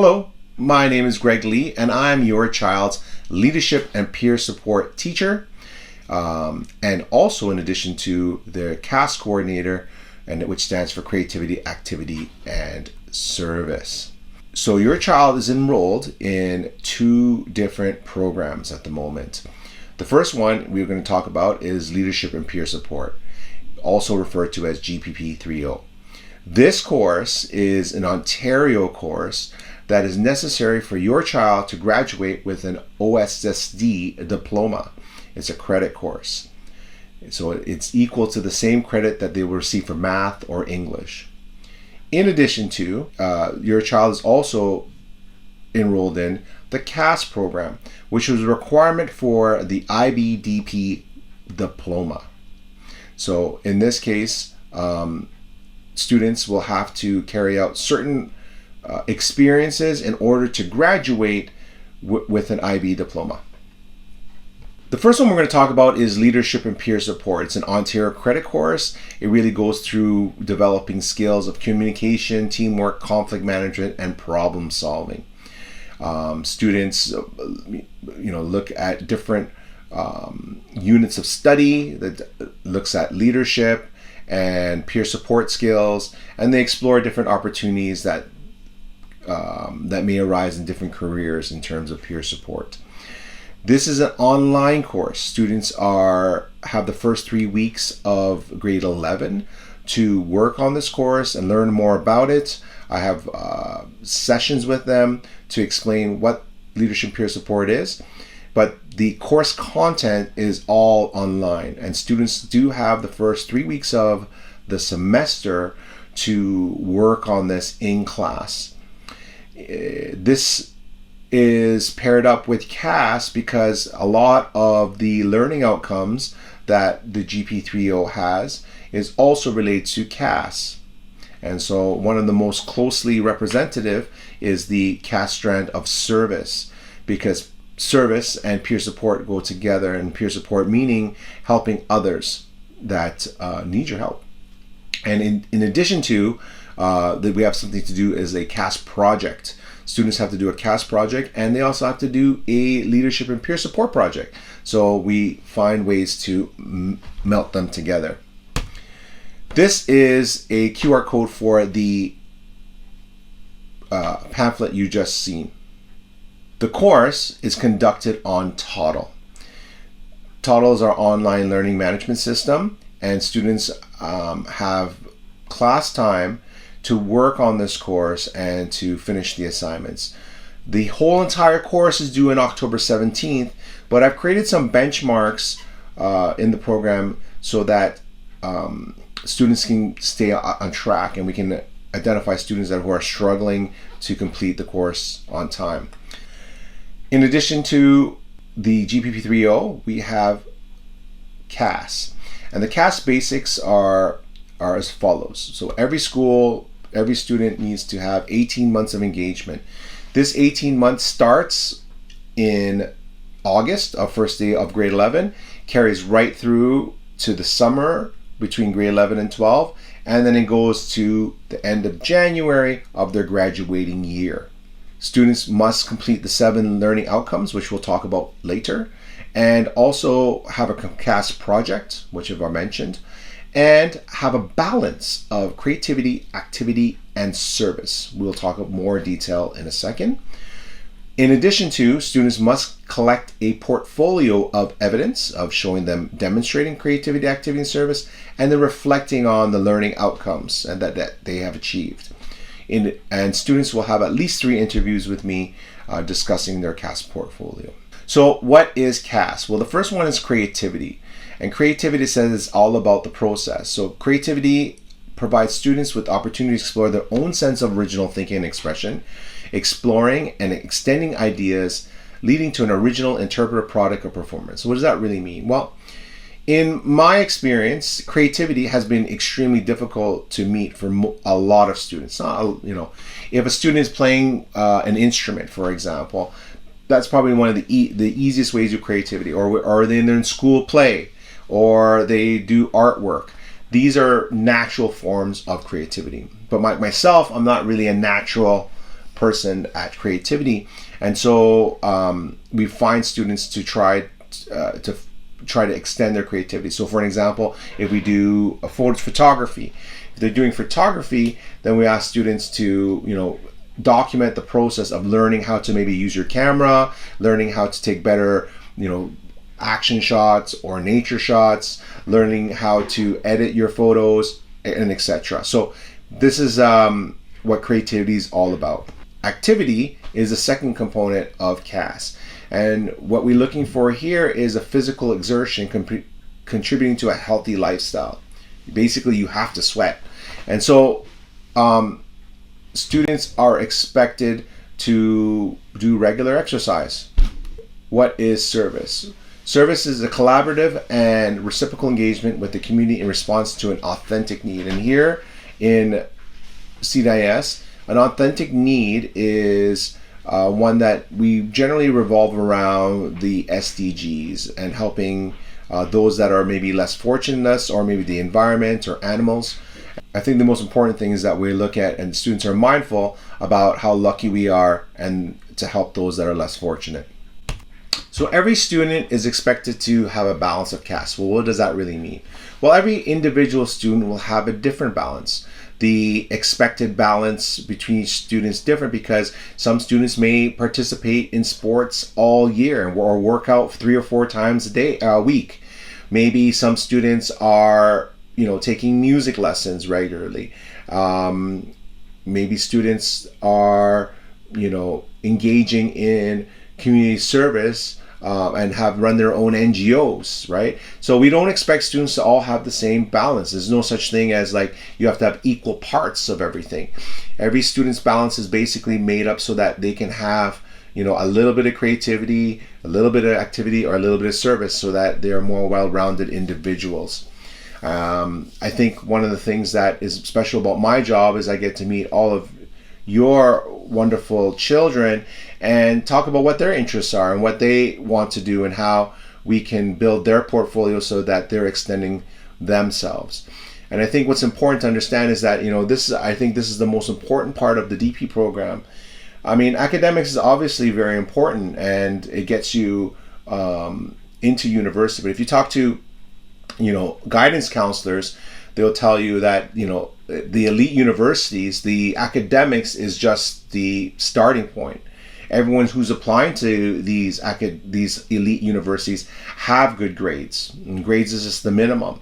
Hello, my name is Greg Lee, and I'm your child's leadership and peer support teacher, and also in addition to the CAS coordinator, and which stands for Creativity, Activity, and Service. So your child is enrolled in two different programs at the moment. The first one we're going to talk about is Leadership and Peer Support, also referred to as GPP3O. This course is an Ontario course that is necessary for your child to graduate with an OSSD diploma. It's a credit course. So it's equal to the same credit that they will receive for math or English. In addition to, your child is also enrolled in the CAS program, which was a requirement for the IBDP diploma. So in this case, students will have to carry out certain experiences in order to graduate with an IB diploma. The first one we're going to talk about is Leadership and Peer Support. It's an Ontario credit course. It really goes through developing skills of communication, teamwork, conflict management, and problem solving. Students, look at different units of study that looks at leadership and peer support skills, and they explore different opportunities that may arise in different careers in terms of peer support. This is an online course. Students have the first 3 weeks of grade 11 to work on this course and learn more about it. I have sessions with them to explain what leadership peer support is, but the course content is all online, and students do have the first 3 weeks of the semester to work on this in class. This is paired up with CAS because a lot of the learning outcomes that the GP3O has is also related to CAS. And so one of the most closely representative is the CAS strand of service, because service and peer support go together, and peer support meaning helping others that need your help. And in addition to that, we have something to do is a CAS project. Students have to do a CAS project, and they also have to do a leadership and peer support project. So we find ways to melt them together. This is a QR code for the pamphlet you just seen. The course is conducted on Toddle. Toddle is our online learning management system, and students have class time to work on this course and to finish the assignments. The whole entire course is due on October 17th, but I've created some benchmarks in the program so that students can stay on track, and we can identify students who are struggling to complete the course on time. In addition to the GPP3O, we have CAS. And the CAS basics are as follows. So every school, every student needs to have 18 months of engagement. This 18 months starts in August, our first day of grade 11, carries right through to the summer between grade 11 and 12, and then it goes to the end of January of their graduating year. Students must complete the 7 learning outcomes, which we'll talk about later, and also have a CAS project, which I've mentioned, and have a balance of creativity, activity, and service. We'll talk about more detail in a second. In addition to, students must collect a portfolio of evidence of showing them demonstrating creativity, activity, and service, and then reflecting on the learning outcomes and that they have achieved. And students will have at least 3 interviews with me discussing their CAS portfolio. So what is CAS? Well, the first one is creativity. And creativity says it's all about the process. So creativity provides students with opportunity to explore their own sense of original thinking and expression, exploring and extending ideas, leading to an original interpretive product or performance. So what does that really mean? Well, in my experience, creativity has been extremely difficult to meet for a lot of students. If a student is playing an instrument, for example, that's probably one of the easiest ways of creativity. Or they're in school play, or they do artwork. These are natural forms of creativity. But myself, I'm not really a natural person at creativity. And so we find students to try to extend their creativity. So for an example, if we do a photography, if they're doing photography, then we ask students to, document the process of learning how to maybe use your camera, learning how to take better, action shots or nature shots, learning how to edit your photos, and etc. So this is what creativity is all about. Activity is the second component of CAS. And what we're looking for here is a physical exertion contributing to a healthy lifestyle. Basically, you have to sweat. And so students are expected to do regular exercise. What is service? Service is a collaborative and reciprocal engagement with the community in response to an authentic need. And here in CDNIS, an authentic need is one that we generally revolve around the SDGs and helping those that are maybe less fortunate than us, or maybe the environment or animals. I think the most important thing is that we look at, and students are mindful about how lucky we are and to help those that are less fortunate. So every student is expected to have a balance of CAS. Well, what does that really mean? Well, every individual student will have a different balance. The expected balance between students different because some students may participate in sports all year or work out 3 or 4 times a week. Maybe some students are, taking music lessons regularly. Maybe students are, engaging in community service and have run their own NGOs, right? So we don't expect students to all have the same balance. There's no such thing as like you have to have equal parts of everything. Every student's balance is basically made up so that they can have, a little bit of creativity, a little bit of activity, or a little bit of service, so that they are more well-rounded individuals. I think one of the things that is special about my job is I get to meet all of your wonderful children and talk about what their interests are and what they want to do and how we can build their portfolio so that they're extending themselves. And I think what's important to understand is that, I think this is the most important part of the DP program. I mean, academics is obviously very important and it gets you into university. But if you talk to, guidance counselors, they'll tell you that, the elite universities, the academics is just the starting point. Everyone who's applying to these elite universities have good grades. And grades is just the minimum.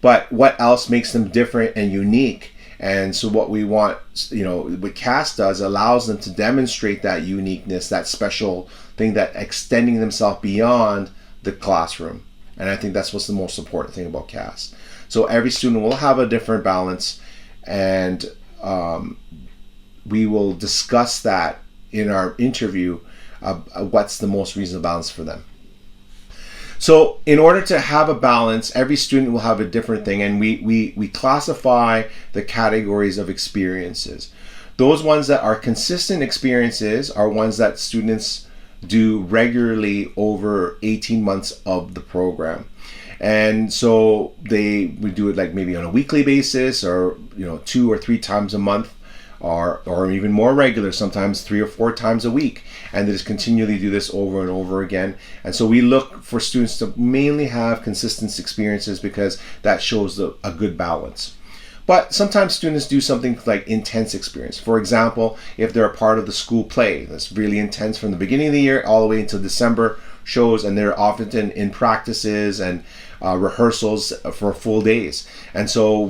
But what else makes them different and unique? And so what we want, what CAS does, allows them to demonstrate that uniqueness, that special thing, that extending themselves beyond the classroom. And I think that's what's the most important thing about CAS. So every student will have a different balance, and we will discuss that in our interview, what's the most reasonable balance for them. So in order to have a balance, every student will have a different thing, and we classify the categories of experiences. Those ones that are consistent experiences are ones that students do regularly over 18 months of the program. And so we do it like maybe on a weekly basis, or 2 or 3 times a month, or even more regular, sometimes 3 or 4 times a week, and they just continually do this over and over again. And so we look for students to mainly have consistent experiences because that shows a good balance. But sometimes students do something like intense experience. For example, if they're a part of the school play that's really intense from the beginning of the year all the way until December shows, and they're often in practices and rehearsals for full days. And so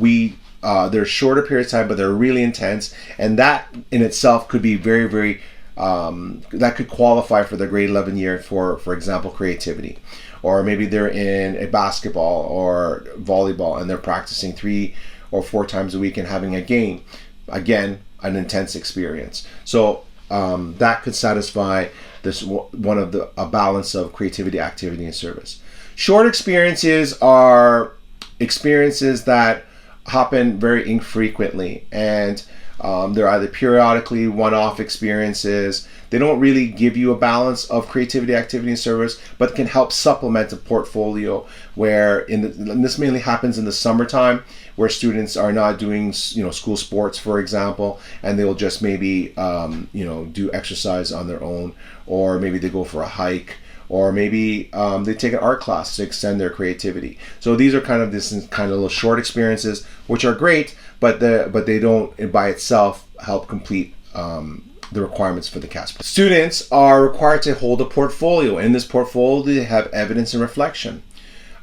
they're shorter periods of time, but they're really intense, and that in itself could be very, very that could qualify for the grade 11 year for example, creativity. Or maybe they're in a basketball or volleyball and they're practicing 3 or 4 times a week and having a game. Again, an intense experience. So that could satisfy this one of a balance of creativity, activity, and service. Short experiences are experiences that happen very infrequently, and they're either periodically one-off experiences. They don't really give you a balance of creativity, activity, and service, but can help supplement a portfolio where, and this mainly happens in the summertime, where students are not doing, school sports, for example, and they'll just maybe, do exercise on their own, or maybe they go for a hike, or maybe they take an art class to extend their creativity. So these are kind of little short experiences, which are great, but they don't by itself help complete the requirements for the CAS. Students are required to hold a portfolio. In this portfolio, they have evidence and reflection.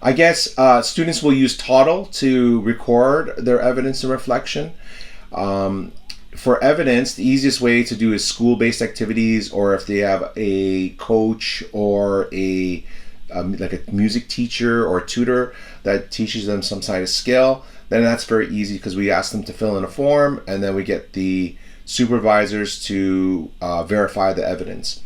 I guess students will use Toddle to record their evidence and reflection. For evidence, the easiest way to do is school-based activities, or if they have a coach or like a music teacher or tutor that teaches them some kind of skill, then that's very easy because we ask them to fill in a form, and then we get the supervisors to verify the evidence.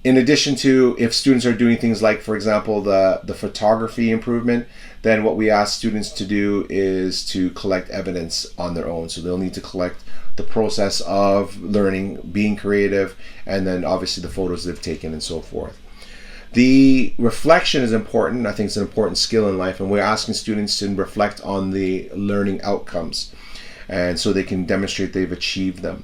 In addition to, if students are doing things like, for example, the photography improvement, then what we ask students to do is to collect evidence on their own. So they'll need to collect the process of learning, being creative, and then obviously the photos they've taken and so forth. The reflection is important. I think it's an important skill in life, and we're asking students to reflect on the learning outcomes, and so they can demonstrate they've achieved them.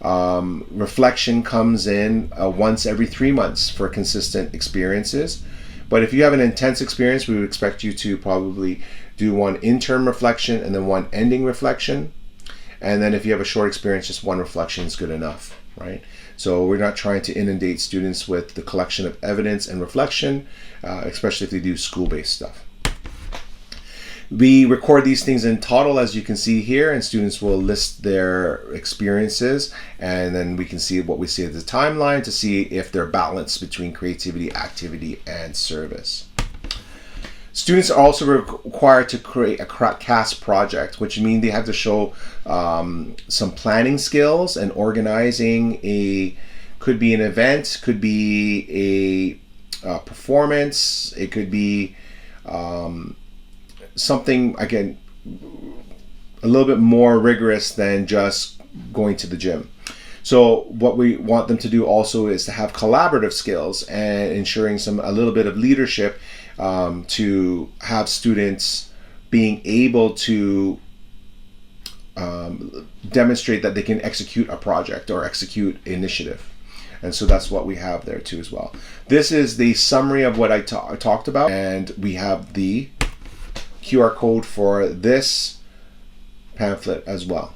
Reflection comes in once every 3 months for consistent experiences. But if you have an intense experience, we would expect you to probably do one interim reflection and then one ending reflection. And then if you have a short experience, just one reflection is good enough, right? So we're not trying to inundate students with the collection of evidence and reflection, especially if they do school-based stuff. We record these things in Toddle, as you can see here, and students will list their experiences, and then we can see what we see as the timeline to see if they're balanced between creativity, activity, and service. Students are also required to create a CAS project, which means they have to show some planning skills and organizing could be an event, could be a performance, it could be something, again, a little bit more rigorous than just going to the gym. So what we want them to do also is to have collaborative skills and ensuring a little bit of leadership to have students being able to demonstrate that they can execute a project or execute initiative. And so that's what we have there too as well. This is the summary of what I talked about, and we have the QR code for this pamphlet as well.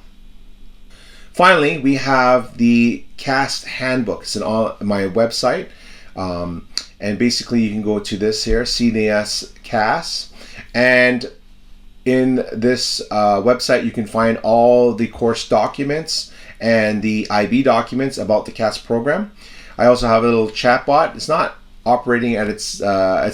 Finally, we have the CAS handbook. It's on my website, and basically you can go to this here, CDNIS CAS, and in this website you can find all the course documents and the IB documents about the CAS program. I also have a little chatbot. It's not operating at it's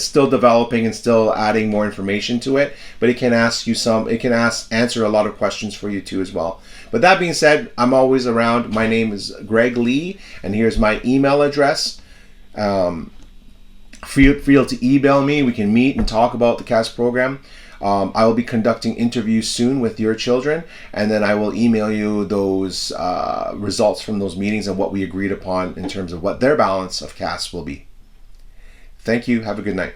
still developing and still adding more information to it, but it can answer a lot of questions for you too as well. But that being said, I'm always around. My name is Greg Lee, and here's my email address. Feel free to email me. We can meet and talk about the CAS program. I will be conducting interviews soon with your children, and then I will email you those results from those meetings and what we agreed upon in terms of what their balance of CAS will be. Thank you. Have a good night.